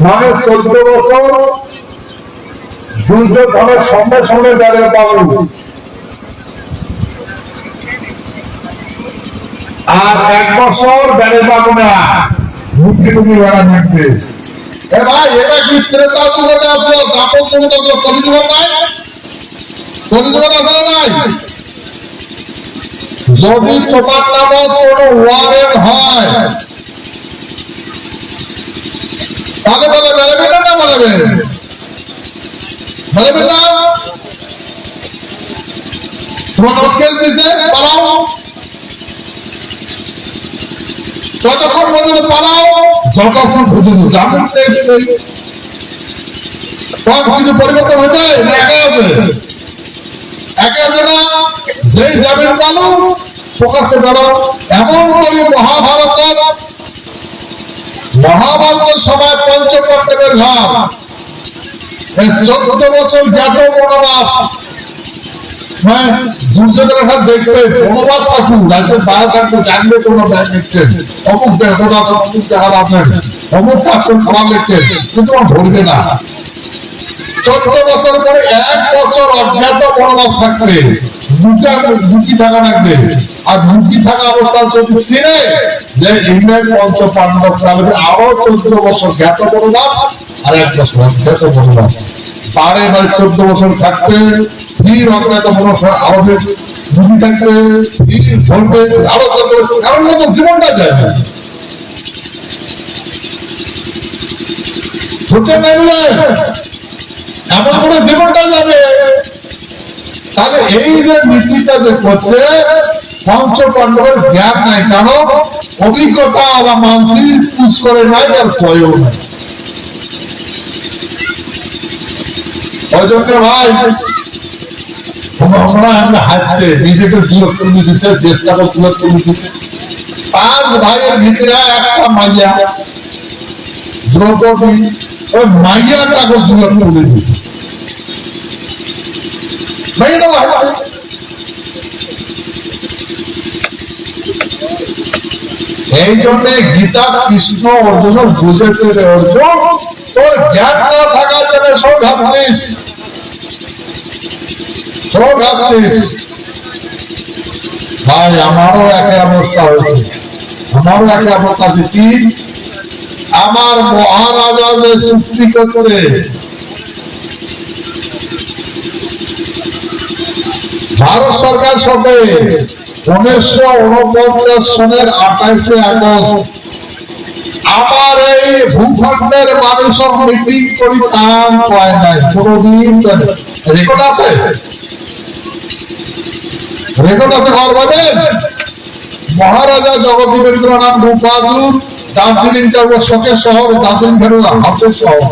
মানে 14 বছর দুর্যোধনের সঙ্গে সঙ্গে বেড়ে বাবু, আর 1 বছর বেড়ে বাবু না মুক্তি টুকি বেড়া থাকবে। ভাই এটা কি ত্রেতা যুগে আসলো, দাপর যুগে আসলো, কলিযুগে নাই, কলিযুগে আসলে নাই। যদি তোমার নামে কোনো ওয়ারেন্ট হয় তাহলে বলে বেরোবে না, বেরোবে বেরোবে না। তোমার নোটিশ দিছে পালাও, যতক্ষণ পর্যন্ত পালাও যতক্ষণ পর্যন্ত জামিন কিছু পরিবর্তন হয়েছে না, একা আছে, একা আছে না। যেই জামিন পালো প্রকাশে করো। এমন করে মহাভারতের সময় পঞ্চপাণ্ডবের ঘর 14 বছর জ্ঞাত বনবাস, দুর্যোগের হাত দেখবে বনবাস থাকুক, রাজ্যের বাইরে থাকবে, জানবে তোমরা ব্যাগ দেখছেন, অমুক দেখার আছেন, অমুক কাজ খাবার দেখছেন, কিন্তু আমার ধরবে না। 14 বছর পরে 1 বছর অজ্ঞাত বনবাস থাকবে, মুক্তি থাকা লাগবে। আর মুক্তি থাকা অবস্থা যদি চিনে যে ইংল্যান্ড পঞ্চ পাণ্ডব কালে আরো 14 বছর জ্ঞাত বনবাস আর 1 বছর অজ্ঞাত বনবাস, বারে বারে 14 বছর থাকবে, ফির অজ্ঞাত বনবাস আরো মুক্তি থাকবে, ফির ধরবে আরো 14 বছর, কারণ মতো জীবনটা যায় না। হতে পারলে এমন করে জীবনটা যাবে। তাহলে এই যে নীতিটা যে করছে, পঞ্চ পাণ্ডবের জ্ঞান নাই, কারণ অভিজ্ঞতা বা মানসিক পুজ করে নাই, আর কয়েও নাই। ওই জন্য ভাই আমরা হাঁটছে নিজেকে সুযোগ করে দিচ্ছে, দেশটাকে সুযোগ করে দিচ্ছে। 5 ভাইয়ের ভিতরে একটা মাইয়া দ্রৌপদী, ওই মাইয়াটাকে সুযোগ করে দিচ্ছে। এই জন্য গীতা কৃষ্ণ অর্জুন বুঝেছে, অর্জুন তোর জ্ঞান না থাকার জন্য সব ভাবছিস, সব ভাবছিস। ভাই আমারও একই অবস্থা হয়েছে, আমারও একই অবস্থা আছে। কি আমার মহারাজা যে চুক্তি করছে, ভারত সরকার সাথে 1949 সনের 28শে আগস্ট আমার এই ভূখণ্ডের মানুষের মিটিং করি কাম হয় নাই কোনদিন। রেকর্ড আছে, রেকর্ড আছে। বলবেন মহারাজা জগদীবেন্দ্রনাথ বাহাদুর দার্জিলিংটা শখের শহর, দার্জিলিং ফেরো হাতের শহর,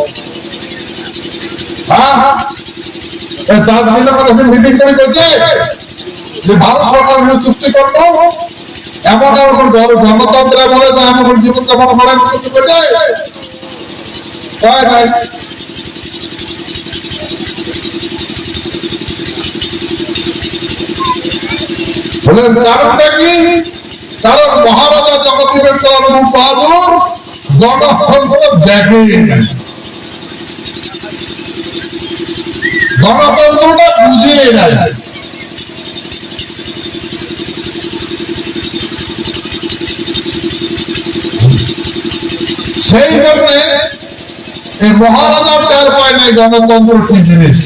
হ্যাঁ মিটিং করে গেছে যে ভারত সরকার চুক্তি করলো, এমন এমন গণতন্ত্র বলে এমন জীবন যাপন করার চুক্তি করছে। কারণটা কি? কারণ মহারাজা জগদীবেন্দ্রনাথ বাহাদুর গণতন্ত্র দেখে, গণতন্ত্রটা বুঝে নাই। সেই জন্য এই মহারাজা টের পায় নাই গণতন্ত্র কি জিনিস।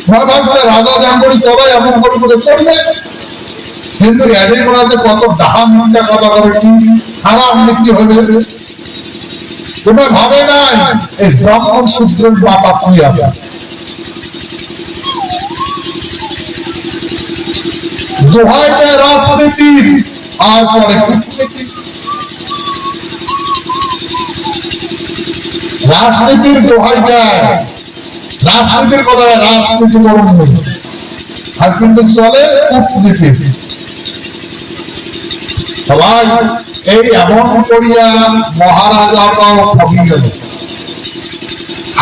ভাবছে রাজা জাঙ্গরি সবাই এমন করে করবে, কিন্তু এদের করাতে কত ডাহা মিথ্যা কথা বলে, কি খারাপ নীতি হবে। তোমরা ভাবে নাই এই ব্রাহ্মণ শূদ্রের বাবা কি আছে, দোহাই দেয় রাজনীতির আর পরে কূটনীতি। রাজনীতির দোহাই দেয়, রাজনীতির কথা রাজনীতি করুন, আর কিন্তু চলে কূটনীতি। সবাই এই এমন করিয়া মহারাজারাও ভাবি গেল,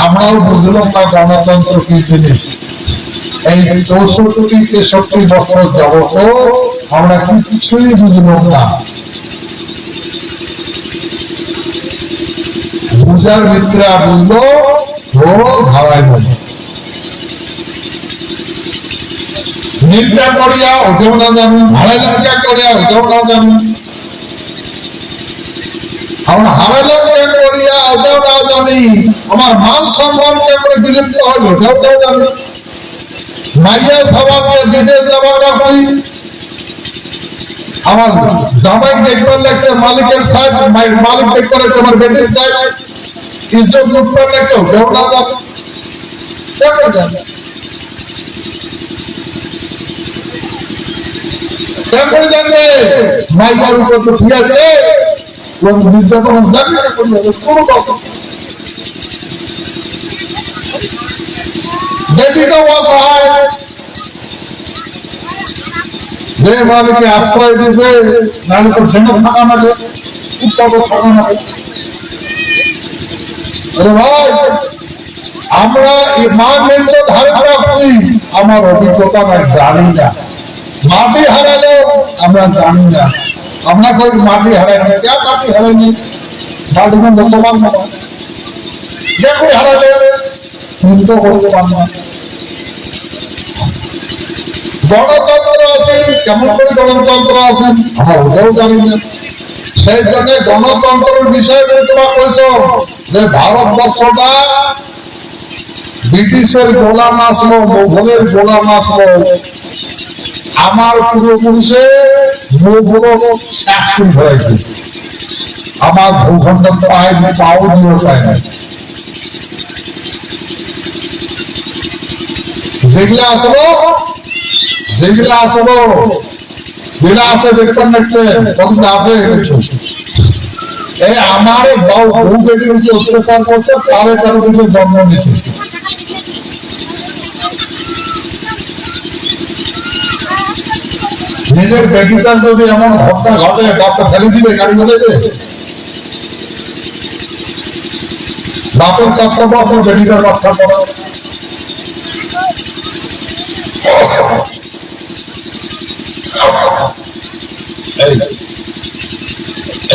আমরাও বুঝলাম না গণতন্ত্র কি জিনিস। এই 64-63 বছর যাবত আমরা কিছুই বুঝলাম না। পূজার মিত্রা বললো ও ধারায় বল নিন্দা করিয়া ওটাও না জানি, হারাই লজ্জা করিয়া ওটাও না জানি, আমরা হারাই লজ্জা করিয়া ওটাও না জানি, আমার মান সম্মান কেমন বিলুপ্ত হল ওটাও না জানি, মাইয়া সবাইকে বিদেশ যাবার রাখি, আমার জামাই দেখবার লাগছে মালিকের সাইড, মালিক দেখবার লাগছে আমার বেটির সাইড, ইজ্জত লুটবার লাগছে ওটাও না জানি, কেমন জানি কেমন জানবে মাইয়ার উপর তো ঠিক আছে নির্যাতন জানি কোনো কথা বেটিটা অসহায় যে মালিককে আশ্রয় দিয়েছে নাহলে তো ভেঙে থাকা না উত্তর থাকা না। ভাই আমরা মা মেন্দ্র ধারে রাখছি, আমার অভিজ্ঞতা নাই, জানি না মাটি হারালো আমরা জানি না, আমরা কই মাটি হারাইনি, কে মাটি হারাইনি, মাটি কোন সমান না, কে কই হারালে চিন্তা করতে পারব না। গণতন্ত্র আছে, কেমন করে গণতন্ত্র আছে আমরা ওটাও জানি না। সেই জন্য গণতন্ত্রের বিষয়ে তোমরা কইছ যে ভারতবর্ষটা ব্রিটিশের গোলাম আসলো, মোগলের গোলাম আসলো, আমার পূর্বপুরুষে মোগল শাসন হয়েছে, আমার ভূখণ্ড পায় পাও দিয়েও পায় না। যেগুলা আসলো যেগুলা আসলো যেগুলা আছে দেখতে দেখছে কত আছে এই আমার বউ বেটি অত্যাচার করছে, তারে কারো কিছু জন্ম নিচ্ছে। নিজের বেটিটার যদি এমন ঘটনা ঘটে বাপটা ফেলে দিবে গাড়ি বলে, বাপের কর্তব্য আপনার বেটিটার রক্ষা করা।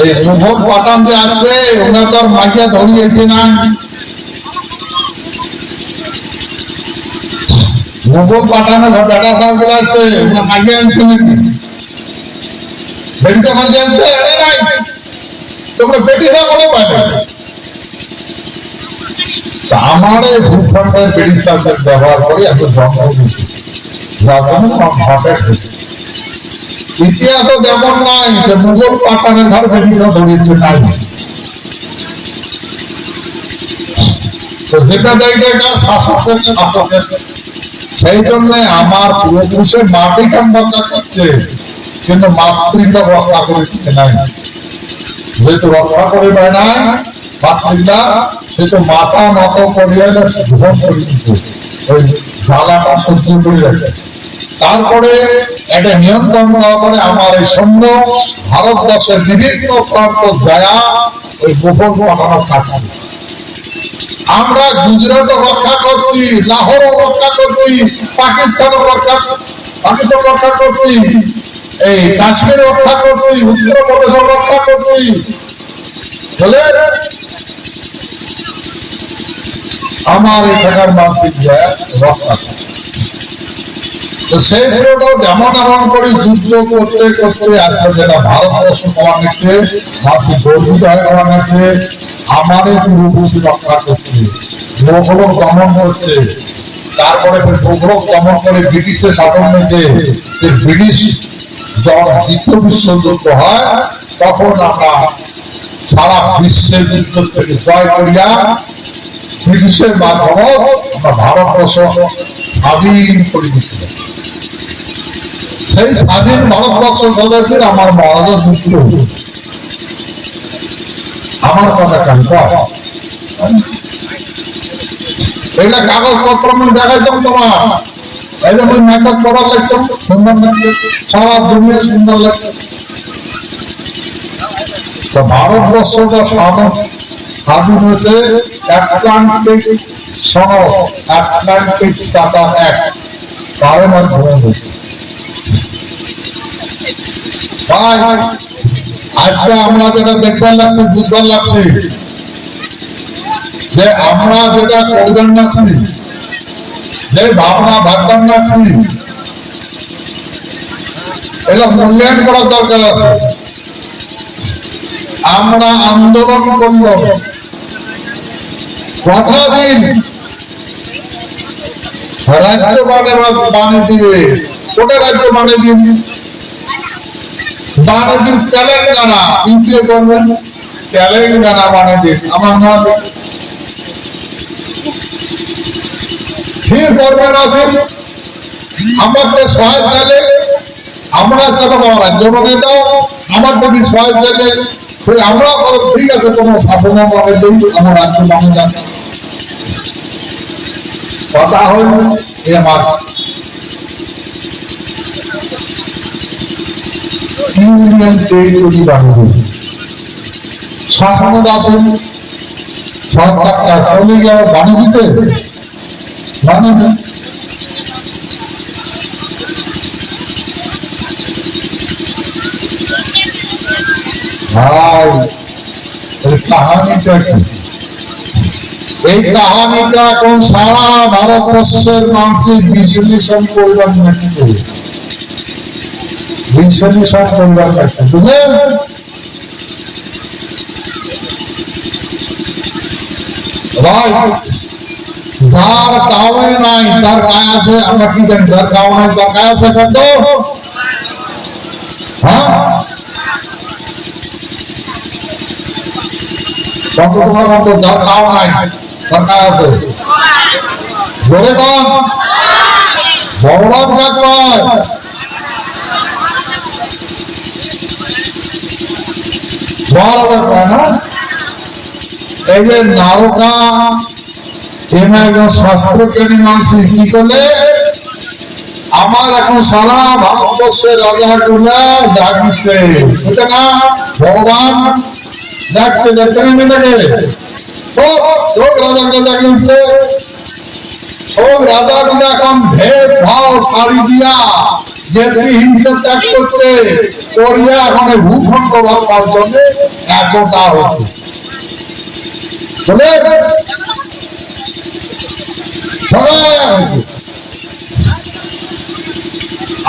এই মুঘল পাঠান যে আসছে ওনার তো আর মাইয়া ধরিয়েছে না, মুঘল পাঠানো বেটা সাহেব আছে ওনার মাইয়া আনছে নাকি, বেটিটা মাইয়া আনছে নাই, তোমরা বেটিটা কোনো পাবে। আমার এই ভূখণ্ডের বেটি সাহেবের ব্যবহার করে এত জন্ম দিয়েছে, ইতিহাসও যেমন নাই যে মুঘল পাঠানের ঘর বেটিটা ধরিয়েছে নাই, যেটা দেখে শাসকের শাসকের। সেই জন্য আমার পূর্বপুরুষের মাটিকে রক্ষা করছে, কিন্তু মাতৃকা রক্ষা করে দিতে নাই, যেহেতু রক্ষা করে দেয় নাই মাতৃকা, সেহেতু মাথা নত করিয়া গ্রহণ করে দিচ্ছে, ওই জ্বালাটা সহ্য করে রাখে। তারপরে এটা নিয়ন্ত্রণ করা করে আমার এই সৈন্য ভারতবর্ষের বিভিন্ন প্রান্ত যায় ওই গোপন পাঠানো থাকছে। আমরা গুজরাট রক্ষা করছি, লাহোর রক্ষা করছি, পাকিস্তান রক্ষা করছি, এই কাশ্মীর রক্ষা করছি, উত্তরপ্রদেশ রক্ষা করছি, বলে আমার এখানকার মাতৃ রক্ষা করছে। সেইগুলোটাও যেমন এমন করে যুদ্ধ করতে করতে আছে, যেটা ভারতবর্ষ পাওয়া গেছে, মাসি গর্বিত হয়ে পাওয়া গেছে, আমাদের পূর্বপুরুষ রক্ষা করছে, মোগল দমন করছে, তারপরে মোগল দমন করে ব্রিটিশের শাসন হয়েছে। ব্রিটিশ যখন দ্বিতীয় বিশ্বযুদ্ধ হয় তখন আমরা সারা বিশ্বের যুদ্ধ থেকে জয় করিয়া ব্রিটিশের মাধ্যমে আমরা ভারতবর্ষ স্বাধীন করে দিয়েছিলাম। সেই স্বাধীন ভারতবর্ষ সদস্যের আমার মহারাজা সূত্র আমার কথা কান এটা কাগজপত্র আমি দেখাইতাম তোমার, এই যে আমি নাটক করার লাগতাম, সুন্দর লাগছে, সারা দুনিয়া সুন্দর লাগছে। তো ভারতবর্ষটা স্বাধীন হয়েছে আটলান্টিক সনদ, আটলান্টিক চার্টার অ্যাক্ট, তার মাধ্যমে হয়েছে। আজকে আমরা যেটা দেখবার লাগছে, বুঝবার লাগছে, যে আমরা যেটা কবিতান রাখছি, যে ভাবনা ভাবতাম রাখছি, এটা মূল্যায়ন করার দরকার আছে। আমরা আন্দোলন করল, কথা দিন রাজ্য বানিয়ে দিবে, কোটা রাজ্য বানিয়ে দিন, বানিয়ে দিন তেলেঙ্গানা, ইউপিএ করবেন তেলেঙ্গানা বানিয়ে দিন, আমার না ঠিক করবেন আছে। আমাকে সহায় চাইলে আমরা চাবো রাজ্য বানিয়ে দাও, আমার যদি সহায় চাইলে আমরা ঠিক আছে কোনো শাসন বানিয়ে দিই, আমার রাজ্য বানিয়ে যান, কথা হইল এ আমার ইউনিয়ন টেরিটরি বানিয়ে দিই। শাসন আসেন সরকারটা চলে গেল বানিয়ে দিতে, বানিয়ে ভাই কাহানিটা কি? এই কাহানিটা এখন সারা ভারতবর্ষের মানুষের বিশ্লেষণ করবার লাগছে, বিশ্লেষণ করবার লাগছে, বুঝলেন? ভাই যার কাউয়ে নাই তার কায় আছে, আমরা কি জানি? যার কাউ নাই তার কায় আছে কত? হ্যাঁ কত তোমার মতো যার কাউ নাই তার কায় আছে? জোরে কন, বড়রাম কাক কয়? মহারাজা কয় না? এই যে নারকা এমা একজন শাস্ত্রজ্ঞানী মানুষ কি করলে, আমার এখন সারা ভারতবর্ষের রাজা গুলা জাগছে, বুঝতে না? ভগবান যাচ্ছে, দেখতে না মেয়েটাকে সব রাজাকে জাগিয়ে উঠছে, সব রাজা গুলো এখন ভেদ ভাব শাড়ি দিয়া যেটি হিংসা ত্যাগ করছে, করিয়া এখন ভূখণ্ড ভাবার জন্য একতা হচ্ছে।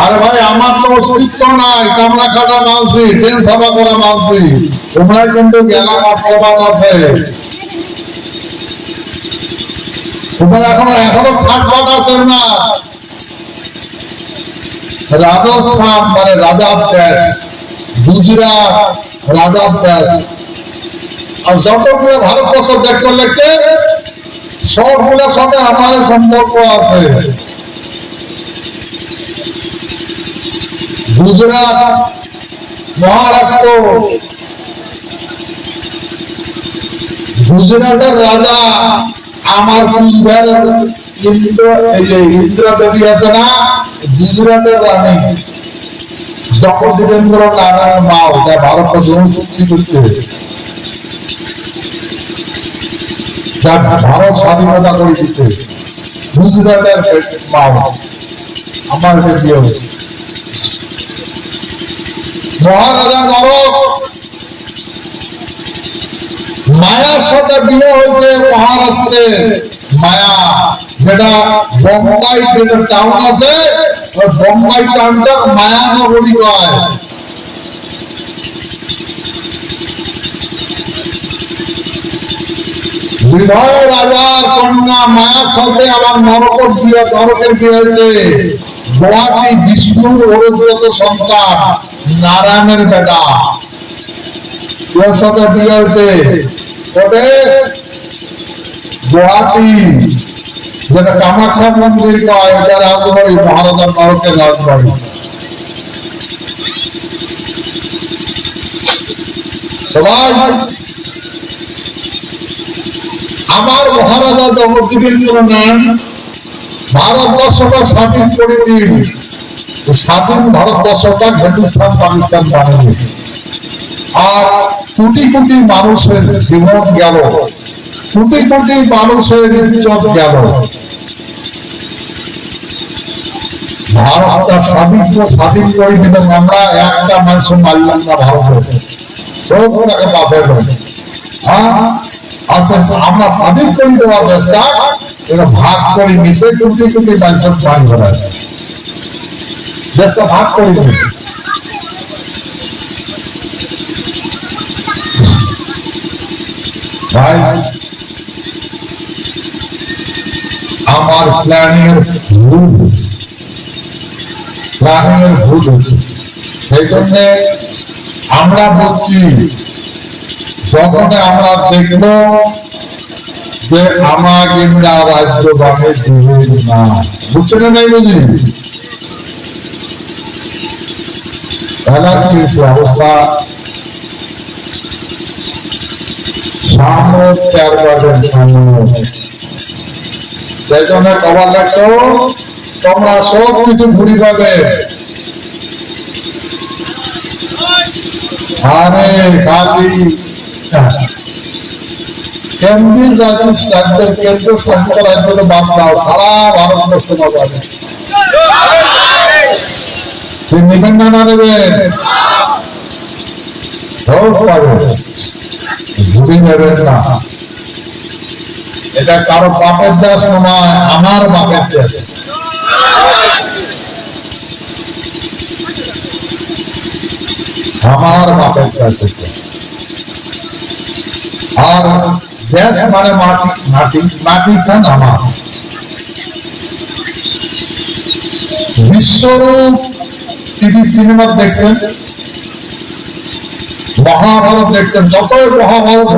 আরে ভাই আমার তো অস্তিত্ব নাই, কামড়া কাটা মানসি, ট্রেন সাফা করা মানসি, তোমরা কিন্তু গেলাম প্রমাণ আছে, তোমরা এখনো ফাটফাট আছেন না। রাজস্থান মানে রাজার দেশ, গুজরাট রাজার দেশ, আর যতগুলো ভারতবর্ষ দেখতে লাগছে সবগুলোর সাথে আমার সম্পর্ক আছে। গুজরাট, মহারাষ্ট্র, গুজরাটের রাজা আমার ইন্দিরা দেবী আছে না, গুজরাটের রানী জগদীবেন্দ্র নারায়ণ মাও, যা ভারতবর্ষ চুক্তি করতে, যা ভারত স্বাধীনতা করে দিতে, গুজরাটের মাও আমার বিয়ে। মহারাজা নরক মায়ার সাথে বিয়ে হয়েছে মহারাষ্ট্রে, মায়া যেটা বোম্বাই যেটা টাউন আছে, ওই বোম্বাই টাউনটা মায়া নগরী কয়। বিধয় রাজার কন্যা মায়ার সাথে আমার নরকের বিয়ে হয়েছে। গুয়াহাটি বিষ্ণুর অরুগ্রত সন্তান নারায়ণের বেটা, ওর সাথে বিয়ে হয়েছে। তবে গুয়াহাটি যেটা কামাখ্যা মন্দির কয়, এটা রাজবাড়ি, মহারাজার নরকের রাজবাড়ি। আমার মহারাজা জগদীবেন্দ্র নারায়ণ ভারতবর্ষটা স্বাধীন করে দিন, স্বাধীন ভারতবর্ষটা হিন্দুস্তান পাকিস্তান বানিয়ে, আর কোটি কোটি মানুষের জীবন গেল, কোটি কোটি মানুষের ইজ্জত গেল। ভারতটা স্বাধীন করে দিলাম আমরা, একটা মানুষ মারলাম না ভারত, সব তাকে বাপের। আচ্ছা আমরা স্বাধীন করে দেওয়ার চেষ্টা এটা ভাগ করে নিতে কোটি কোটি মানুষের প্রাণ ভরা দেশটা ভাগ করে নিতে ভাই আমার প্ল্যানিং এর ভুল সেই জন্য আমরা বলছি যখন আমরা দেখব যে আমাকে রাজ্য ভাবে দিবে না বুঝছেন নাই বুঝি অবস্থা সামনে 4 বারের সামনে সেই জন্য খবর লাগছো তোমরা সব কিছু ঘুরি পাবে আরে খালি কেন্দ্রীয় রাজ্যের কেন্দ্র শাসিত রাজ্যকে বাদ দাও সারা ভারতবর্ষ পাবে নেবেন না না নেবেন পাবে ঘুরি নেবেন না এটা কারো বাপের দেশ নয় আমার বাপের দেশ আমার বাপের দেশ আর দেশ মানে মাটি মাটি মাটিটা আমার বিশ্বরূপ টিভি সিনেমা দেখছেন মহাভারত দেখছেন যতই মহাভারত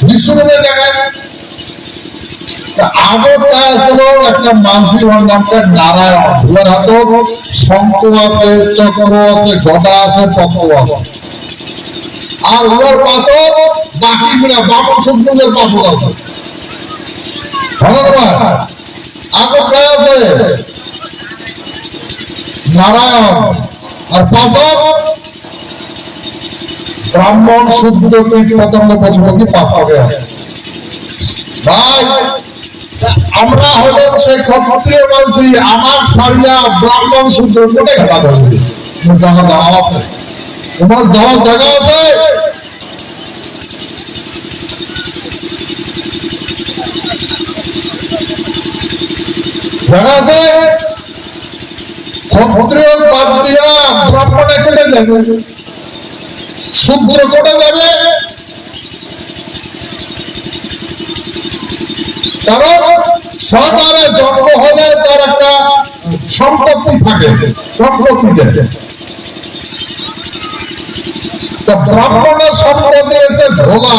বিশ্বরূপের জায়গায় আগরটা ছিল একটা মানসিক নামটা নারায়ণ ওর হাতে শঙ্খ আছে চক্র আছে গদা আছে পদ্ম আছে আর ওর পাশে বাকি গুলা বামন সূত্রের পাথর আছে আগরটা আছে নারায়ণ আর পাশে ব্রাহ্মণ শূদ্র কীট পতঙ্গ পশুপতি পাথরে আছে ভাই আমরা হলো সেই ক্ষত্রিয় মানুষই আমার সারিয়া ব্রাহ্মণ শূদ্র কোটে খেলা ধরবে জানা জানা আছে তোমার যাওয়ার জায়গা আছে জায়গা আছে ক্ষত্রিয় বাদ দিয়া ব্রাহ্মণে কোটে যাবে শূদ্র কোটে যাবে কারণ সরকারে জন্ম হলে তার একটা সম্পত্তি থাকে সম্পত্তিতে ব্রাহ্মণের সম্পত্তি এসে ধোলা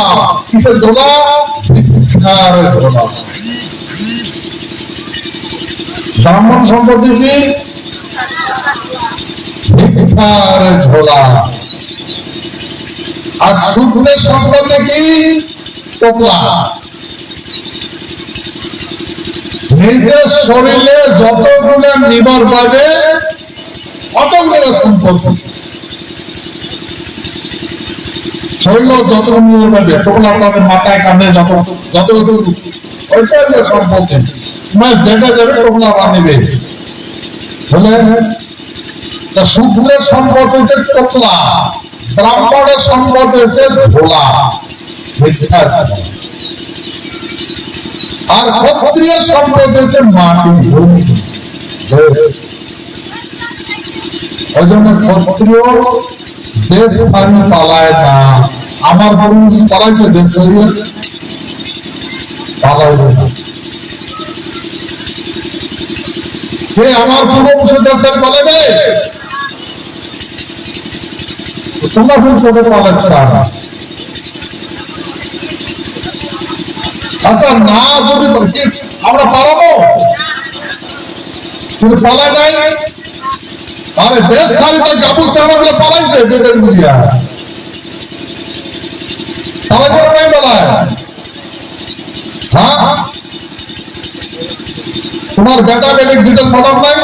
কিসের ধোলা ধোলা ব্রাহ্মণ সম্পত্তি কি ভিক্ষার ঝোলা আর শূদ্রের সম্পত্তি কি টোপলা নিজের শরীরে যতগুলো নিবার পাবে অতগুলো সম্পত্তি শরীর যতগুলো নিবার পাবে টোপলা পাবে মাথায় কাঁধে যতগুলো ওইটাই হলো সম্পত্তি যেটা যাবে টোপলা বাঁধবে বলে শূদ্রের সম্পদ হচ্ছে টোপলা ব্রাহ্মণের সম্পদ হচ্ছে ভোলা আর ক্ষত্রিয় সম্পদ হচ্ছে মাটি ভূমি ওই জন্য ক্ষত্রিয় দেশ ছাড়ি পালায় না আমার বন্ধু পালাইছে দেশ ছাড়িয়ে পালায় না কে আমার পূর্বপুরুষ দেশ ছাড়ি পালাবে তোমরা ভুল করে পালাচ্ছ না আচ্ছা না যদি আমরা পালাবো কিন্তু পালায় নাই আরে দেশ ছাড়িতে গাবুস আমাগুলো পালাইছে বেদের বুঝিয়া পালাইছে নাই পালায় হ্যাঁ তোমার বেটা বেটি বিদেশ পালাম নাই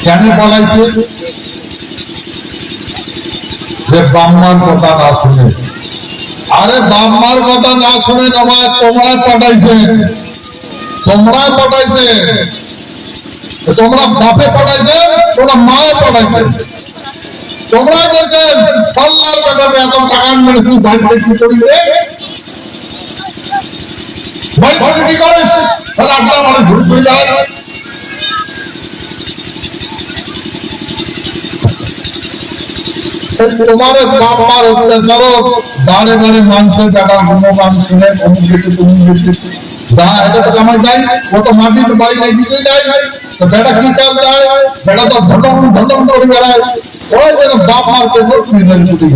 কেন বলাইছে যে ব্রাহ্মণ কথা না শুনে আরে ব্রাহ্মণ কথা না শুনে তোমায় পাঠাইছে তোমরা পটাইছে, তোমরা বাপে পটাইছে, তোমরা মায়ে পটাইছে। তোমরা গেছেন পাল্লার বেটাতে এত টাকা মেরে তুই বাড়িতে কি করবে, বাড়ি কি করিস, তাহলে আপনার মানে ঘুরে যায়। তোমার বাবার অত্যাচার বারে বারে মানুষের টাকার গুণগান শুনে অমুক দিকে তুমি এটা তো জামাই যায়, ও তো মাটিতে বাড়ি নাই দিতে যায়, তো বেটা কি কাজ যায়, বেটা তো ঢলম করে বেড়ায়, ওই যেন বাপ মারতে নিজের মধ্যে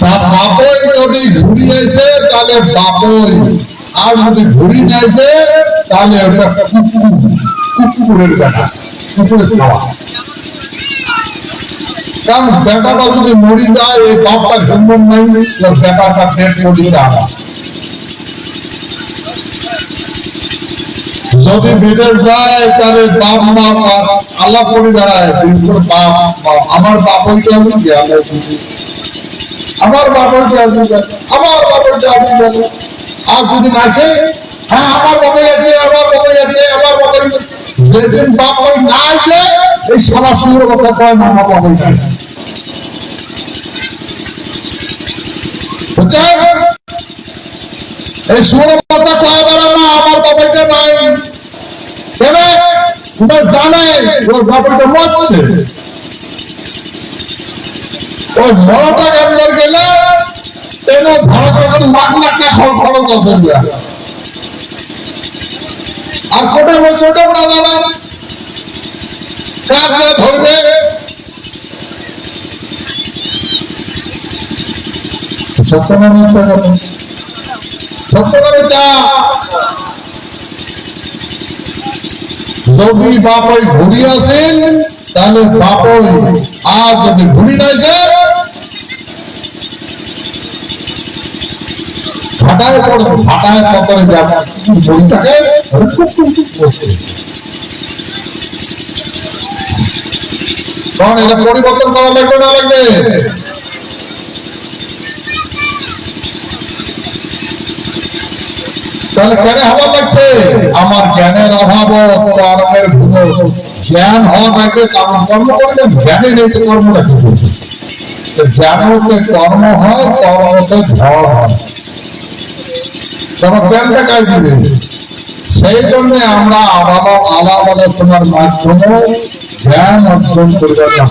তার বাপই যদি ঘুরি আইছে তাহলে বাপই, আর যদি ঘুরি নাইছে তাহলে ওটা কুকুরের বেটা, কুকুরের খাওয়া। কারণ বেটাটা যদি মরি যায় এই বাপটা জন্ম নাই, বেটাটা পেট মরি যায়। যদি বিদেশ যায় তাহলে বাপ মা আল্লাহ করে দাঁড়ায়, আমার বাপই কে আমার বাপের আমার বাপের আর যদি আসে, হ্যাঁ আমার বাপে আছে, আমার বাপে আছে, আমার বাপের। যেদিন বাপ না আসলে এই সারা সুন্দর কথা কয় না, আমার বাপে নাই। এই সুন্দর কথা কয় বলে না আমার বাপেটা নাই, কেন জানে ওর বাপেটা মরছে। ওই মরাটা কেমন গেলে ভারত লাখ লাখ টাকা খরচ আছে, আর কোটা বলছে ওটা না দাদা কাজ ধরবে। যদি বাপই ঘুরি আসেন তাহলে বাপই, আর যদি ঘুরি নাইছে ভাটায় পড়বে, ভাটায় পতরে যাবে বই থাকে। কারণ এটা পরিবর্তন করা লাগবে না লাগবে, তাহলে কেন হওয়া লাগছে, আমার জ্ঞানের অভাব, কর্মের ভুল। জ্ঞান হওয়া লাগবে কারণ কর্ম করলে, জ্ঞানে নেই কর্মটা কি করবে। জ্ঞান হতে কর্ম হয়, কর্মতে ধর হয়, তোমার জ্ঞানটা কাজ দিবে। সেই জন্য আমরা আলাপ আলোচনার মাধ্যমে জ্ঞান অর্জন করবার না,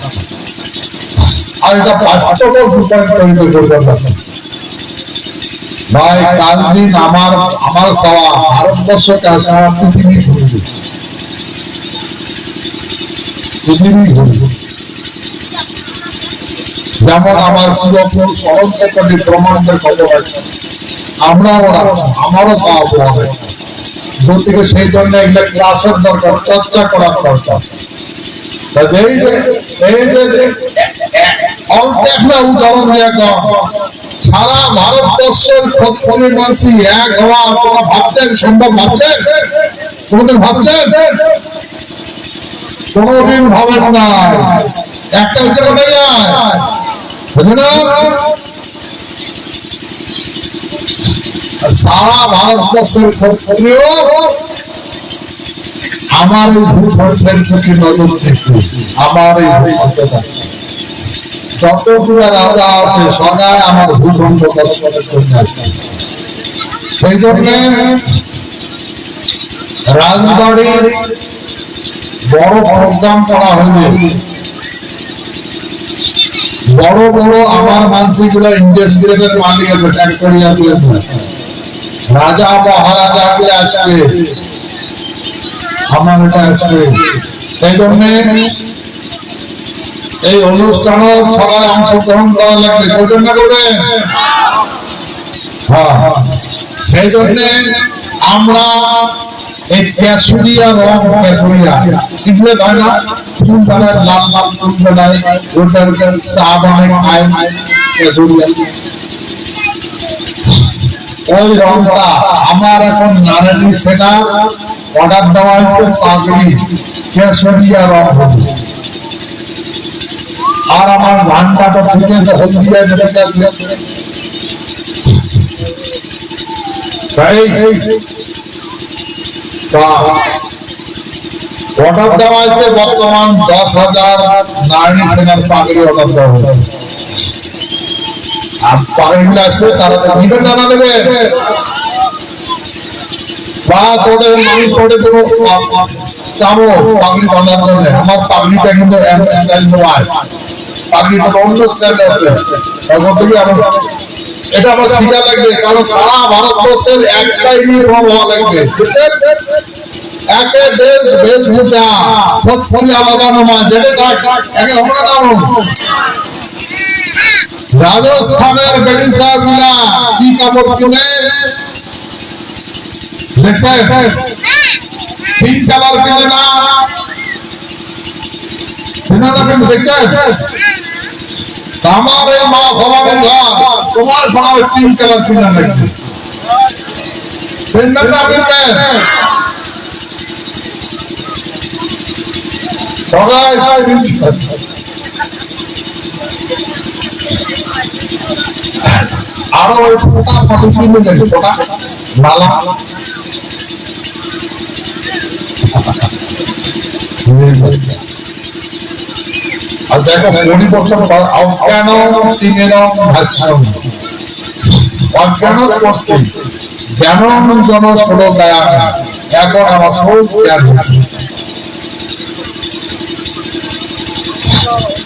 আর এটা বাস্তব রূপান্তরিত করবার না। ভাই কাল দিন আমার চাওয়া ভারতবর্ষকে আসা পৃথিবী ঘুরবে, পৃথিবী ঘুরবে। যেমন আমার পুরোপুর সরঞ্জামী ব্রহ্মাণ্ডের খবর আছে, আমরাও আমারও পাওয়া হবে। গতিকে সেই জন্য এগুলো ক্লাসের দরকার, চর্চা করার দরকার। অল্প একটা উদাহরণ দিয়ে সারা ভারতবর্ষের ক্ষত্রিয় মানুষ এক হওয়া আপনারা ভাবছেন সম্ভব? ভাবছেন? কোনদিন ভাবছেন? কোনদিন ভাবেন না। একটা হচ্ছে কোথায় যায় বুঝে না, সারা ভারতবর্ষের ক্ষত্রিয় আমার এই ভূখণ্ডের প্রতি নজর দিচ্ছে, আমার এই ভূখণ্ডটা যতগুলো রাজা আছে সবাই আমার ভূখণ্ড দর্শনের জন্য আসে। সেই জন্য রাজবাড়ির বড় প্রোগ্রাম করা হয়েছে, বড় বড় আমার মানসিকগুলো ইন্ডাস্ট্রিয়ালের মালিক আছে, ফ্যাক্টরি আছে, রাজা মহারাজা গুলো আসবে, আমার এটা আসবে। সেই জন্য এই অনুষ্ঠানে সবাই অংশগ্রহণ করা লাগবে, প্রয়োজন না করবেন। হ্যাঁ, সেই জন্য আমরা এই কেশরিয়া রং, কেশরিয়া কিনলে হয় না, ফুল বানায়, লাল লাল ফুল বানায়, ওটার চা বানায় খায়, কেশরিয়া। ওই রংটা আমার এখন নারায়ণী সেনা অর্ডার দেওয়া হয়েছে, পাগড়ি কেশরিয়া রং হবে। আর আমার ধানটা তো থেকে হলদিয়া যেতে অর্ডার দেওয়া হয়েছে বর্তমান 10,000 নারী সেনার পাগড়ি অর্ডার দেওয়া হয়েছে। আর পাগড়িগুলো আসবে তারা তো নিবেন জানা দেবে বা তোদের মানুষ করে দেবো যাবো পাগড়ি বাঁধার জন্য। আমার পাগড়িটা কিন্তু পাগড়িটা অন্য স্ট্যান্ড আছে এখন থেকে এটা আমার শিখা লাগবে, কারণ সারা ভারতবর্ষের একটাই ইউনিফর্ম হওয়া লাগবে। একে দেশ বেশভূষা সত্যি আলাদা নয়, যেটা একে আমরা নাম রাজস্থানের বেড়ি সাহেবরা কি কাপড় কিনে দেখছেন, পিঙ্ক কালার কিনে না কিন্তু দেখছেন। আমার এই মা ভবানীর ঘর তোমার ঘর পিঙ্ক কালার কিনে লাগবে, আরো ওই ফোটা ফটো কিনে নেবে, ফোটা মালা আর দেখো পরিবর্তন অজ্ঞান তিনের অজ্ঞান করছে জ্ঞান জন ষোলো গায়া এখন আমার সব জ্ঞান।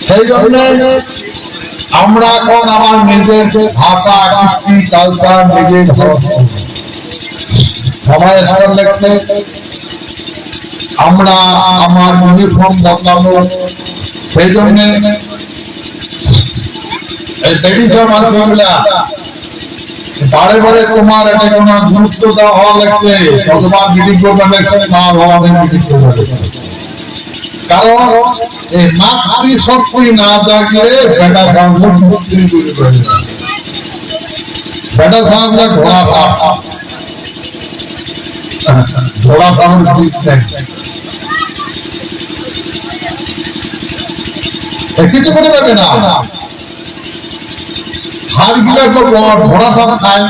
সেই জন্য আমরা এখন আমার নিজের ভাষা কৃষ্টি কালচার নিজের সবাই লেগছে আমরা আমার ইউনিফর্ম বদলাবো। সেই জন্য বারে বারে তোমার এটা কোন গুরুত্ব দেওয়া হওয়া লাগছে, তোমার মিটিং করবে লাগছে মা বাবাদের মিটিং করবে, কারণ এই মাতৃ শক্তি না থাকলে বেটা সামনে বেটা সামনে ঘোড়া ঘোড়া সামনে কিছু করে যাবে না। হার গিলা তো ঘোড়া সব খায়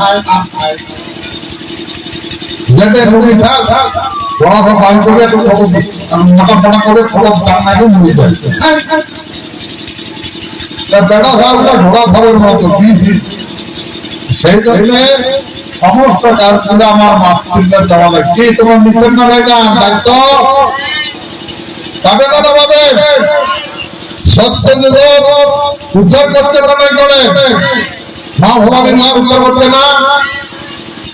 যেটা তুমি ঘোড়া সব বাড়ি করে মোটা মোটা করে খবর জানাকে মরে যায়। বেটা সাহেবরা ঘোড়া খবরের মতো সেই জন্য সমস্ত কাজগুলো আমার মাতৃকার দেওয়া লাগে। কি তোমার নিচ্ছেন না ভাইজান দায়িত্ব পাবে না পাবে সত্য উদ্ধার করতে পারবে করে মা ভবানী না উদ্ধার করতে না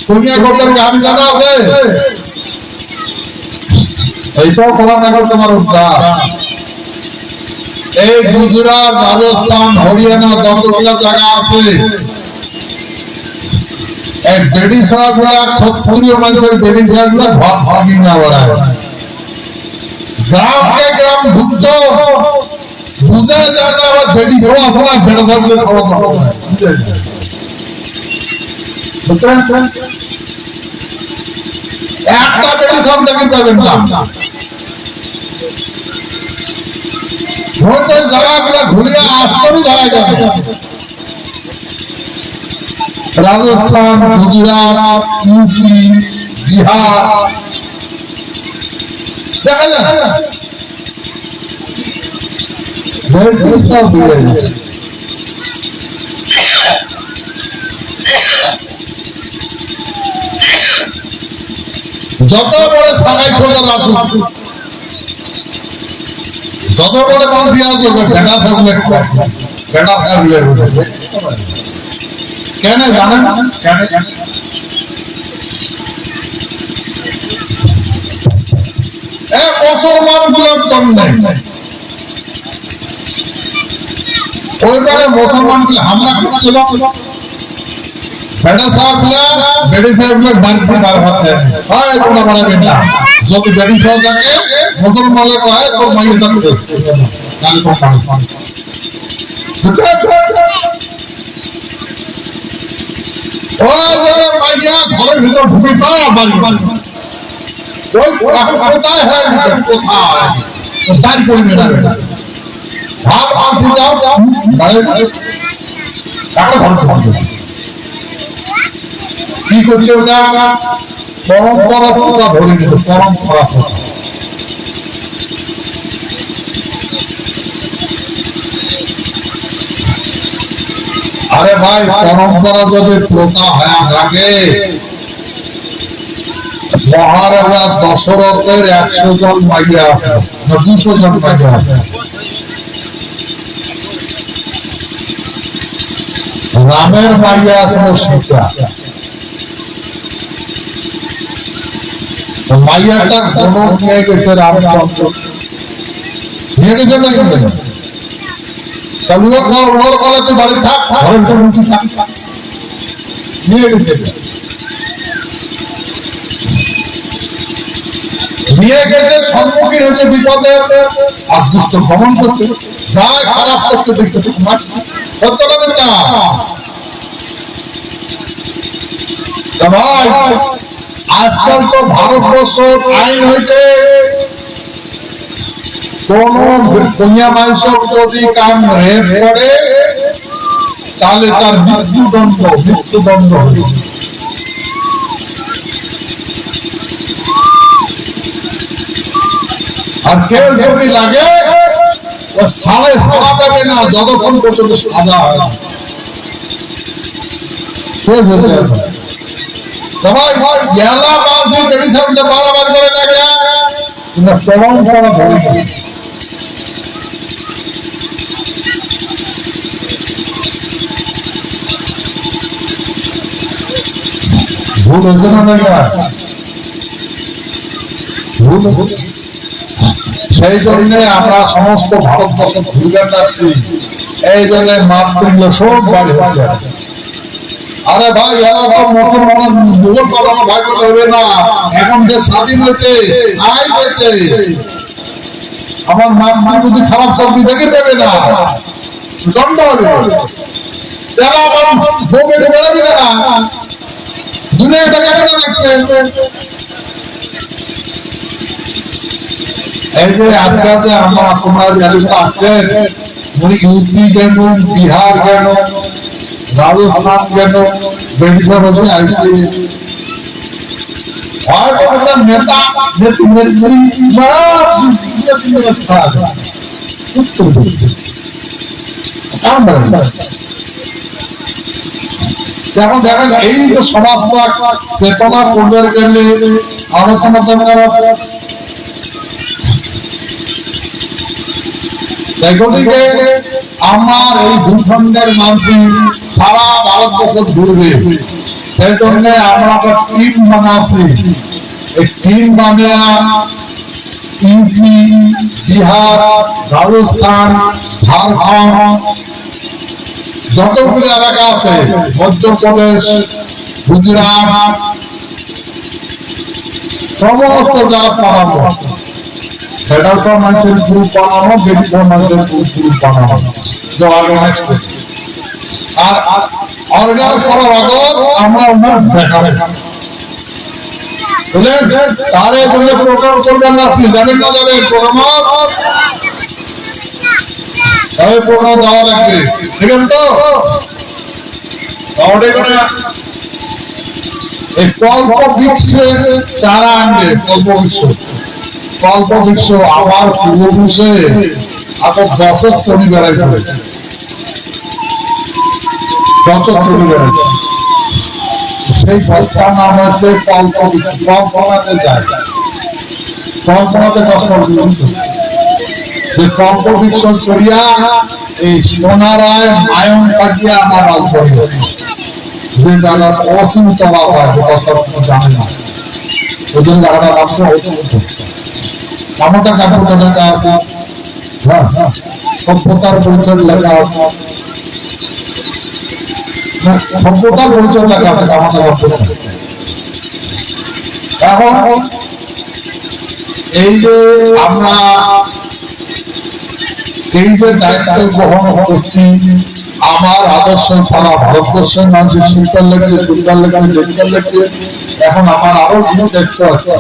দুনিয়া করতে আমি জানা আছে এইটাও করা না তোমার উদ্ধার। এই গুজরাট রাজস্থান হরিয়ানা যতগুলো জায়গা আছে এক বেডি সাহাগুলা ক্ষত্রিয় মানুষের বেডি সাহাগুলা ঘর ভাঙি না বেড়ায় গ্রামকে গ্রাম ঢুকত বুঝে যায় না আবার বেডি হওয়া আপনার বেড়ে থাকলে একটা বেডি সব দেখেন পাবেন না জায়গাগুলা ঘুরিয়ে আসতে জায়গা যাবে রাজস্থান গুজরাট ইউপি বিহার দেখা যায় যত বড় সাগাই সোজা রাখুন যত বড় মানুষ আসবে ভেড়া থাকবে ভেড়া থাকবে কেন জানেন মুসলমান গুলোর জন্য ওইবারে মুসলমান হামলা করছিল বেটা সাহেবরা বেডি সাহেবরা বাড়িতে বার হতে হয় কোনো বাড়াবেন না যদি বেডি সাহেব থাকে মুসলমানরা কয় তোর মাইয়ের ডাকতে কাল তো ওই যে মাইয়া ঘরের ভিতর ঢুকে তা বাড়ি ওই কোথায় হয় কোথায় দাঁড় করবে না ভাব আসি যাও কি করছে ওটা পরম্পরা প্রথা ধরে নিত পরম্পরা প্রথা আরে ভাই পরম্পরা যদি প্রথা হয়ে থাকে মহারাজা দশরথের 100 জন মাইয়া আছে 200 জন মাইয়া আছে রামের মাইয়া আছে সীতা মাইয়াটা কোন নিয়ে গেছে রামচন্দ্র নিয়ে গেছে না কেন কালুয়া খাওয়া ওর কলাতে বাড়ি থাক ঘরের জন্য কি থাক নিয়ে গেছে নিয়ে গেছে সম্মুখীন হয়েছে বিপদে আর দুষ্ট ভ্রমণ করতে যায় খারাপ করতে দেখতে সত্যটা না ভাই আজকাল তো ভারতবর্ষ আইন হয়েছে কোন দুনিয়া মানুষ যদি কাম রেপ করে তাহলে তার মৃত্যুদণ্ড আর কেউ যদি লাগে ও সাড়ে ধরা পাবে না যতক্ষণ পর্যন্ত সাজা হয় সবাই গেলা বাসে ট্রেডিশনটা বারবার করে লাগে কিন্তু প্রমাণ করা ধরে ভুল হচ্ছে না ভুল সেই জন্য আমরা সমস্ত ভারতবর্ষ ভুলগান রাখছি এই জন্য মাতৃগুলো সব বাড়ি হচ্ছে আরে ভাই এরকম নতুন ভূগোল পাঠানো ভাই করতে হবে না এখন যে স্বাধীন হয়েছে আইন হয়েছে আমার মাতৃ যদি খারাপ করবি দেখে দেবে না দণ্ড হবে তারা আবার বউ বেড়ে বেড়াবি না দুনিয়াটাকে কেন রাখবে এই যে আজকাল যে তোমরা যারা আছেন ইউপি কেন বিহার কেন রাজস্থান কেন বেড়িয়ে বসে আসছে হয়তো একটা নেতা যেমন দেখেন এই যে সমাজটা চেতনা করতে গেলে আলোচনা দরকার আমার এই ভূখণ্ডের মানুষ সারা ভারতবর্ষ ঘুরবে সেই জন্য আমরা একটা টিম বানাচ্ছি এই টিম বানিয়ে ইউপি বিহার রাজস্থান ঝাড়খণ্ড যতগুলি এলাকা আছে মধ্যপ্রদেশ গুজরাট সমস্ত জায়গা পাঠাবো সেটা সব মানুষের গ্রুপ বানানো বেশি মানুষের গ্রুপ বানানো যে অর্গানাইজ করি আর অর্গানাইজ করার আগত আমরা ওনার দেখাবো বুঝলেন তার জন্য প্রোগ্রাম করবেন না যাবেন না যাবেন প্রোগ্রাম দেওয়া লাগবে ঠিক আছে তো এই কল্প বৃক্ষে চারা আনবে কল্প বৃক্ষ আমার পূর্বপুরুষে এত বছর শ্রমিক বেড়াইছে সেই গল্পটার নাম হচ্ছে কল্প বৃক্ষ কল্পনাতে যায় কল্পনাতে যে কল্প বৃক্ষ করিয়া এই সোনারায় মায়ন থাকিয়া আমার রাজবাড়ি যে জায়গার অসীম তলা হয় যে কথা জানে না ওই জন্য জায়গাটা মাত্র ক্ষমতা কাপড় লেখা আছে সভ্যতার পরিচয় লেখা আছে সভ্যতার পরিচয় লেখা আছে ক্ষমতা কাপড় এখন এই যে আমরা এই যে দায়িত্ব গ্রহণ করছি আমার আদর্শ সারা ভারতবর্ষের মানুষের সুন্দর লেগে এখন আমার আরো কিছু দেখতে আছে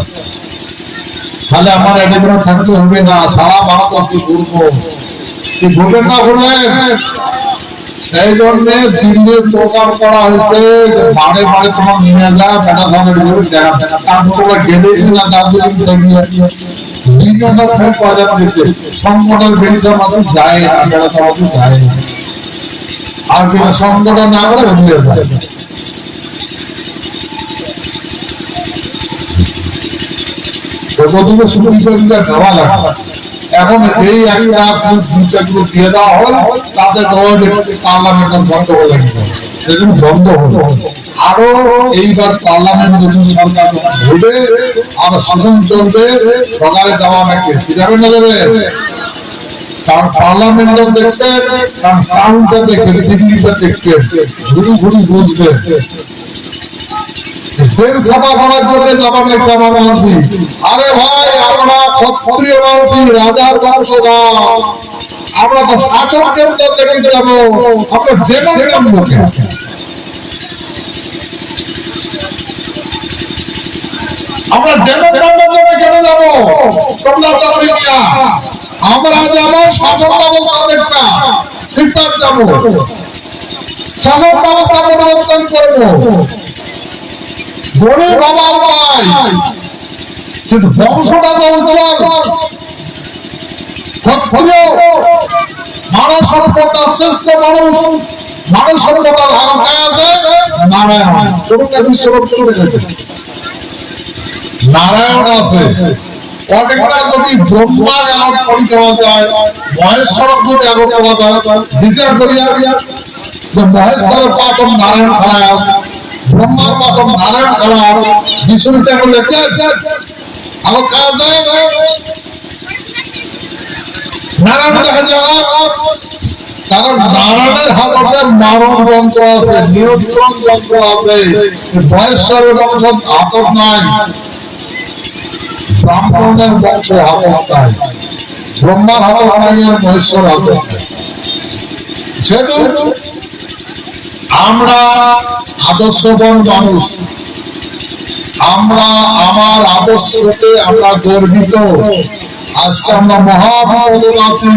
তাহলে আমার এদিকে থাকতে হবে না সারা ভারতবর্ষ ঘুরবো ভোটের না হলেন সেই জন্য দিল্লির প্রোগ্রাম করা হয়েছে বাড়ে বাড়ে তোমার নিয়ে যা বেটা ভাবের দেখা তারপর তোমরা গেলেই না দার্জিলিং থেকে বিভিন্ন ফোন বাজার দিয়েছে সংগঠন বেরিয়ে মানুষ যায় না বেড়া সমাজে যায় না আর যেটা সংগঠন না করে ভুলে যায় প্রতিদিন সুবিধা দেওয়া লাগে এখন এই একটা দুইটাগুলো দিয়ে দেওয়া হল তাতে পার্লামেন্ট বন্ধ হয়ে যাবে সেদিন বন্ধ হলো আরো এইবার পার্লামেন্ট নতুন সরকার হবে আর শাসন চলবে সরকারে দেওয়া নাকি যাবে না দেবে কারণ পার্লামেন্ট দেখবে কারণ কাউন্টটা দেখবে দিল্লিটা দেখবে ঘুরি ঘুরি বুঝবে আরে ভাই আমরা ক্ষত্রিয় মানুষ রাজার বংশধর আমরা তো শাসকের দেখে যাবো আমরা ডেমোক্রেট লোকে আমরা ডেমোক্রেট কেন যাবো আমরা যাবো শাসন ব্যবস্থা দেখতে সিদ্ধান্ত যাবো শাসন ব্যবস্থা পরিবর্তন করবো গরিব বাবার ভাই কিন্তু বংশটা তো মানব সভ্যতার শ্রেষ্ঠ মানুষ মানব সভ্যতার ধারণায় আছে নারায়ণ নারায়ণ আছে অনেকটা যদি ব্রহ্মার এলাক করে দেওয়া যায় মহেশ্বরক যদি এলাক করা যায় বিচার করিয়া যে মহেশ্বরের পাতন নারায়ণ খারায় আছে ব্রহ্মার পাতন নারায়ণ খারাপ বিষ্ণুটা বলে আলো খাওয়া যায় নারায়ণ দেখা যায় কারণ নারায়ণের হাতে মারণ যন্ত্র আছে নিয়ন্ত্রণ যন্ত্র আছে মহেশ্বরের বংশ হাতক নাই ব্রাহ্মণের বংশ হাতক নাই ব্রহ্মার হাতক নাই মহেশ্বর হাতক নাই সেহেতু আমরা আদর্শবান মানুষ আমরা আমার আদর্শতে আমরা গর্বিত আজকে আমরা মহাবিপদে আছি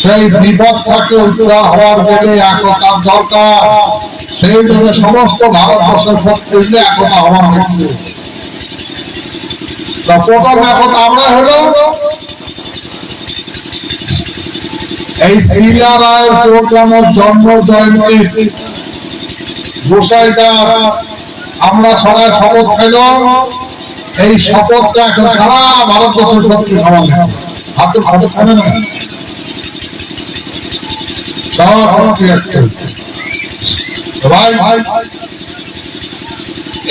সেই বিপদ থেকে উদ্ধার হওয়ার জন্য একতার দরকার সেই জন্য সমস্ত ভারতবর্ষের ক্ষেত্রে একতা হওয়া হচ্ছে প্রথম একতা আমরা হলো এই শিলা রায়ের প্রোগ্রামের জন্ম জয়ন্তী গোসাইটা আমরা সবাই শপথ খেলাম এই শপথটা এখন সারা ভারতবর্ষের সত্যি খাওয়া হাতে হাতে খাবে না ভাই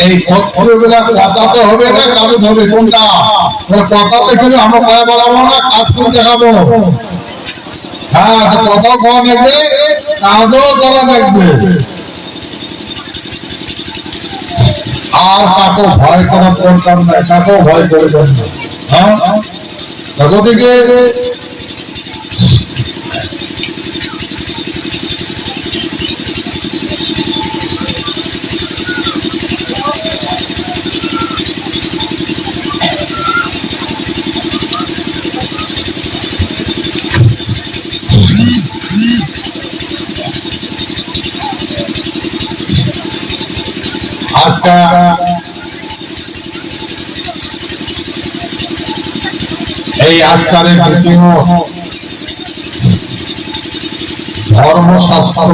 এই বেলা কথাতে হবে না কাজ হবে কোনটা কথাতে কিন্তু আমরা পায়ে বাড়াবো না কাজ করে দেখাবো হ্যাঁ কথা কওয়া লাগবে কাজও করা লাগবে আর কাকে ভয় করার দরকার নাই কাকেও ভয় করবেন না হ্যাঁ দিকে আজকে এই আজকালের বিভিন্ন ধর্মশাস্ত্র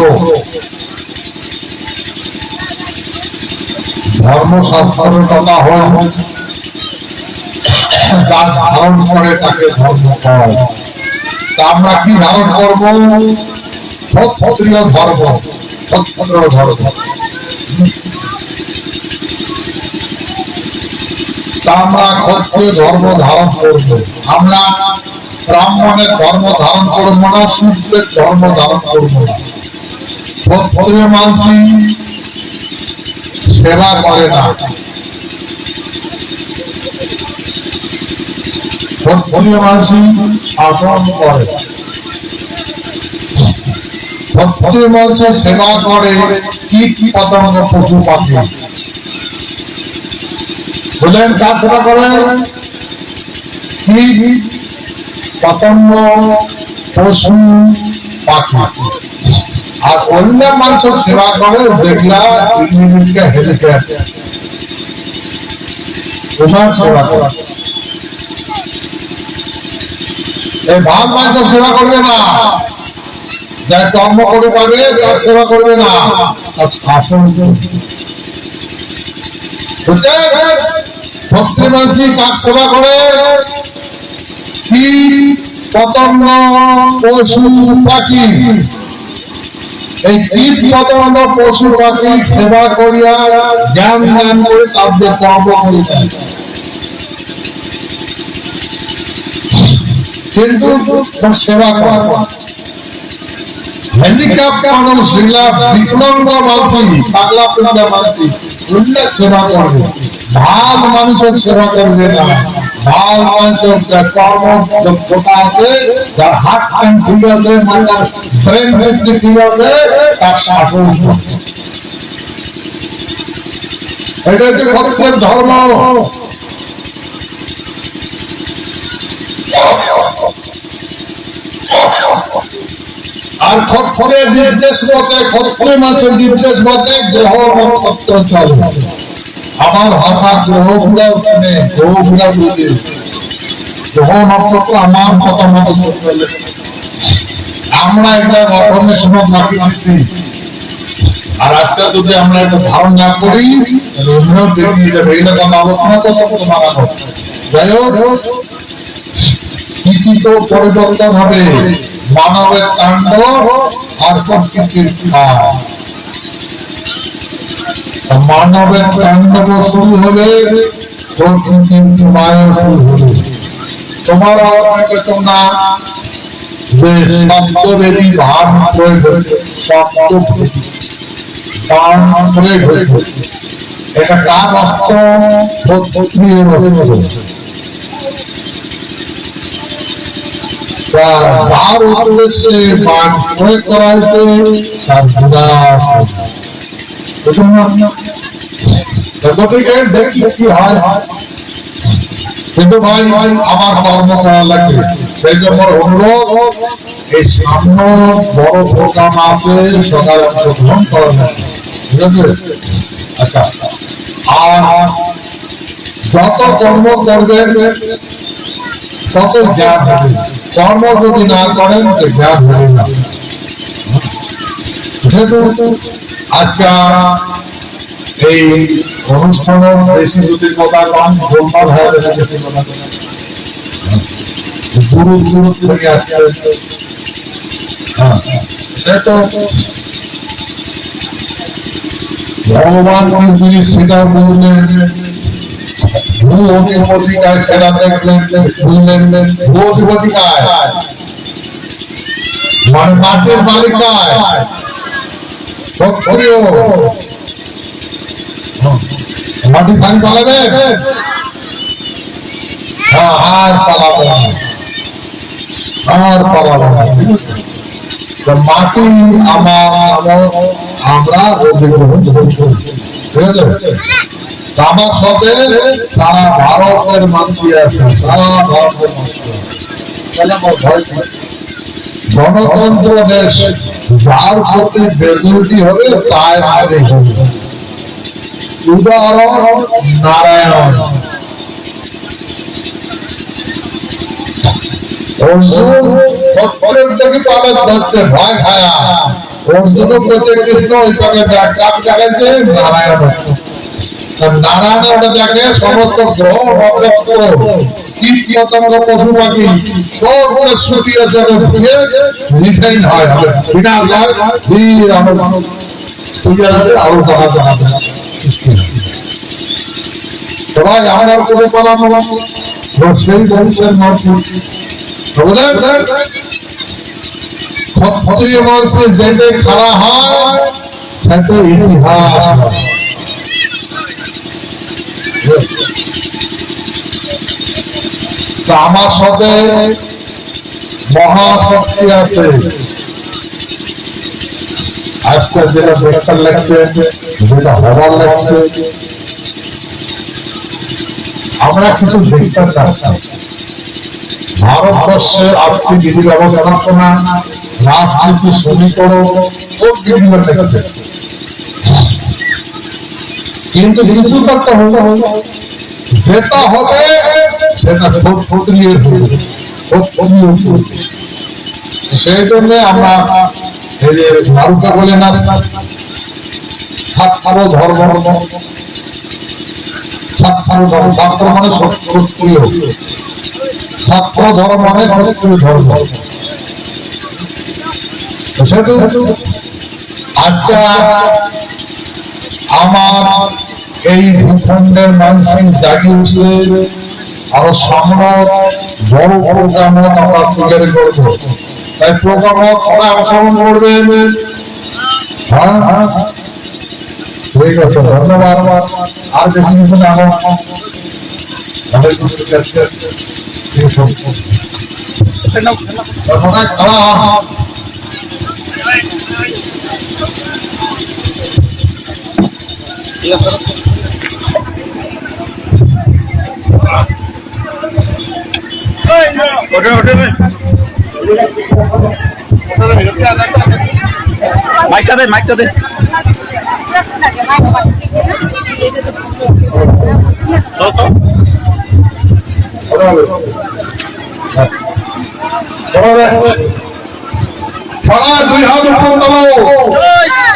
কথা হয় যা ধারণ করে তাকে ধর্ম হয় তা আমরা কি ধারণ করবো ক্ষত্রিয় ধর্ম আমরা ক্ষত্রিয় ধর্ম ধারণ করব আমরা ব্রাহ্মণের ধর্ম ধারণ করব না শূদ্রের ধর্ম ধারণ করব না ক্ষত্রিয় মানুষই সেবা করে না ক্ষত্রিয় মানুষই শাসন করে ক্ষত্রিয় মানুষের সেবা করে কীট পতঙ্গ পশু পাখি বলেন কার সেবা করেন পতঙ্গ, পশু, পাখি। আর অন্য মানুষ সেবা করে যেগুলা ইংরেজিকে হেলিপ্যাড ওনার সেবা করে। এই ভাব মানুষ সেবা করবে না, যারা কর্ম করে পাবে তার সেবা করবে না, তার শাসন ভক্তি মানসিক কার সেবা করে? কীট, পতঙ্গ, পশু, পাখি। এই কীট, পতঙ্গ, পশু, পাখি সেবা করিয়া জ্ঞান জ্ঞান করে তাদের কর্ম করে দেয়। কিন্তু সেবা করা হ্যান্ডিক্যাপ মানুষ, বিকলাঙ্গ মানসি, পাগলা পিগলা মানসি উল্লেখ সেবা করবে, ভাল মানুষের সেবা করবে না। ভাল মানুষের যার কর্ম যোগ্যতা আছে, যার হার্ট প্যান ঠিক আছে, মাথার ব্রেন ঠিক আছে, তার শাসন। এটা হচ্ছে ক্ষত্রিয়ের ধর্ম। আর ক্ষত্রিয়ের নির্দেশ মতে, ক্ষত্রিয় মানুষের নির্দেশ মতে গ্রহ নক্ষত্র চলে। আমার ভাষা গ্রহগুলা শুনে, গ্রহগুলা বুঝে, গ্রহ নক্ষত্র আমার কথা মতো চলে। আমরা এটা গঠনের সময় বাকি দিচ্ছি। আর আজকে যদি আমরা এটা ধারণ না করি, অন্যও দেখি যে এইটা কথা আলোচনা করতে মারানো। যাই হোক, কি তো পরিবর্তন হবে, মানবের তাণ্ডব আর প্রকৃতির কাজ। মানবের তাণ্ডব শুরু হলে প্রকৃতির মায়া শুরু হলে। তোমার তোমরা শব্দবেদী ভাব প্রয়োগ হয়েছে, শব্দবেদী প্রয়োগ হয়েছে। এটা কার অস্ত্র? ক্ষত্রিয়ের অস্ত্র। যার উদ্দেশ্যে বাণ প্রয়োগ করা হয়েছে তার বিনাশ। গতিকে দেখি কি হয়। কিন্তু ভাই আমার কর্ম করা লাগবে, সেই জন্য অনুরোধ, এই সামনে বড় প্রোগ্রাম আছে, সকালে অংশগ্রহণ করা লাগবে, ঠিক আছে? আচ্ছা, আর যত কর্ম করবেন তত জ্ঞান হবে। কর্ম যদি না করেন তো জ্ঞান হবে না। যেহেতু আজকে এই অনুষ্ঠানের বেশি যদি কথা কম গোলমাল হয়ে যাবে, গুরু গুরু থেকে আসছে। ভগবান যিনি সেটা বললেন, ভূ অধিপতিকায় সেটা দেখলেন, বুঝলেন ভূ অধিপতিকায় মানে মাটির মালিকায় ক্ষত্রিয়। মাটি ছাড়ি পালাবে আর পালাবে আর পালাবে। মাটি আমরা অধিগ্রহণ করি, ঠিক আছে? আমার সাথে সারা ভারতের মানুষই আছে, সারা ভারতের মানুষ। গণতন্ত্র দেশ, যার প্রতি মেজরিটি হবে তাই আগে হবে। উদাহরণ নারায়ণ। অর্জুন ক্ষত্রিয়ের থেকে পালে ধরছে ভয় খায়া, অর্জুন প্রতি কৃষ্ণ ওই পাকে ডাক দেখাইছে নারায়ণ। নারায়ণ দেখে সমস্ত গ্রহ নক্ষত্র, কীট পতঙ্গ, পশু পাখি সব করে ছুটি আছে, রিফাইন হয়, বিনাশ হয়, ধীর আরো দেখা যাবে। সবাই আমার করে পালানো সেই বংশের মানুষ। ক্ষত্রিয় বংশে যেতে খাড়া হয় সেটা ইতিহাস। আমার সাথে মহাশক্তি আছে। আজকে যেটা দেখতে লাগছে, যেটা হবার লাগছে, আমরা কিছু দেখতে চাচ্ছি। ভারতবর্ষের আর্থিক বিধি ব্যবস্থাপনা, রাজনীতি সমীকরণ সব বিভিন্ন লিখেছে, কিন্তু কিছু একটা হলো যেটা হবে সেটা ক্ষত্রিয় সেই জন্য আমরা এই যে মারুকা বলে না ছাত্র ধর্ম, ছাত্র মানে ক্ষত্রিয়, ছাত্র ধর্ম মানে ক্ষত্রিয় ধর্ম। আজকে আমার এই ভূখণ্ডের মানুষ জাগি উঠছে, আরো সম্রাট বড় প্রোগ্রাম আমরা তৈরি করবো, তাই প্রোগ্রাম সবাই অংশগ্রহণ করবেন। ঠিক আছে, ধন্যবাদ। আর বেশি কিছু না, মাইকটা দে, মাইকটা দে। সারা 2 হাত উপর তোলো,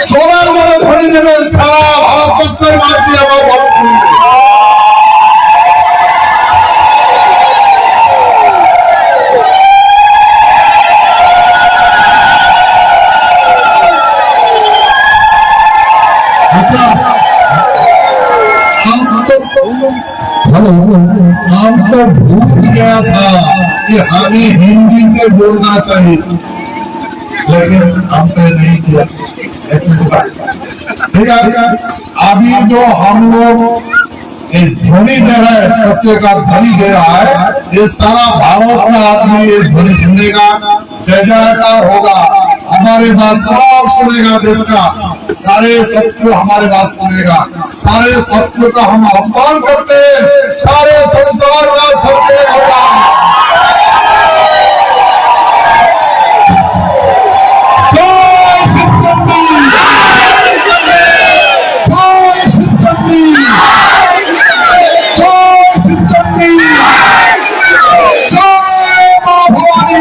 জোরার মনে ধরে দেবেন সারা ভারতবর্ষের মাঝে আমার हम तो भूल गया था कि हमें हिंदी से बोलना चाहिए, लेकिन हमने नहीं किया। ठीक है, अभी जो हम लोग ध्वनि दे रहे हैं, सत्य का ध्वनि दे रहा है, ये सारा भारत का आदमी ये ध्वनि सुनेगा, जय जयकार होगा, हमारे बात सब सुनेगा, देश का सारे सत्य हमारे बात सुनेगा, सारे सत्य का हम आह्वान करते हैं, सारे संसार का सत्य होगा। जय सिद्धि, जय सिद्धि, जय सिद्धि, जय मां भवानी,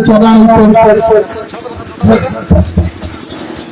चला